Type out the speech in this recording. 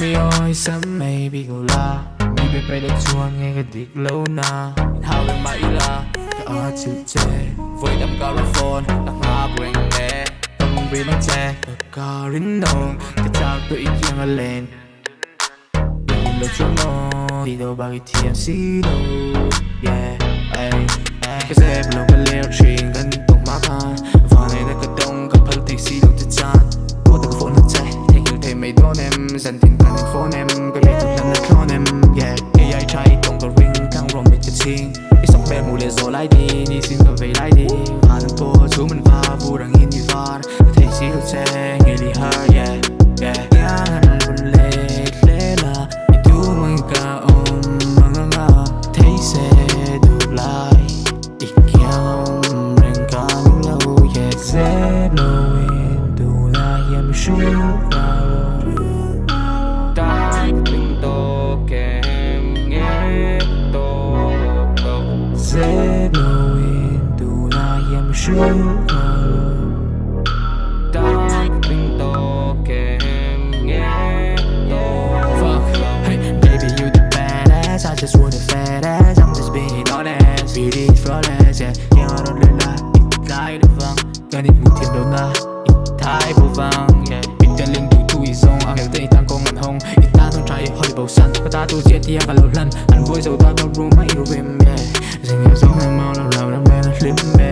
mi ơi sớm mày bị gầu la mi bị bay được chuông nghe cái điếc lâu na hao lên mãi là cái ở chữ chê với đâm cao ra phone đặt hoa quên nghe tâm vì nó che cả rin nồng cái cha tự ý kiêng lên đừng lo cho nó đi đâu bao cái thiền xí đâu yeah ay cái xe belum beli chuyện gần tông má than và này đã cái đông cái phật thì xí đâu chết chan có được phone nó che thấy hiểu thấy mấy đôi em dần tin cần phone em cái biết thực năng là con em yeah cái ai trai tông cái ring thằng rom bị chết xin cái sọc bè mù lệ rồi lại đi đi xin cái về lại đi và thằng cô chú mình pha vu đang in đi pha thấy xí đâu che nghe đi ha yeah yeah yeah anh buồn lệ lệ là đi tu mình cả ôm mang ngã thấy xe đủ lại ít kia ông mình cả những lâu yeah sẽ blowing đủ là em sure ta tình to kèm nghe to sẽ blowing đủ là em sure ta tình to kèm nghe to fuck hey baby you the badass I just want a fat ass I'm just being honest beat it flawless yeah yeah I don't let lie ít lại được vang gần ít một thiên đâu na ít thái vô vang yeah ít tên linh tụi tụi song anh hiểu tên thằng con ngàn hông ít ta không trai hơi bầu xanh và ta tu chết thì cả lâu lần anh vui dầu ta đâu room mấy room yeah dừng nhiều giống em mau lâu lâu đam mê nó lim mê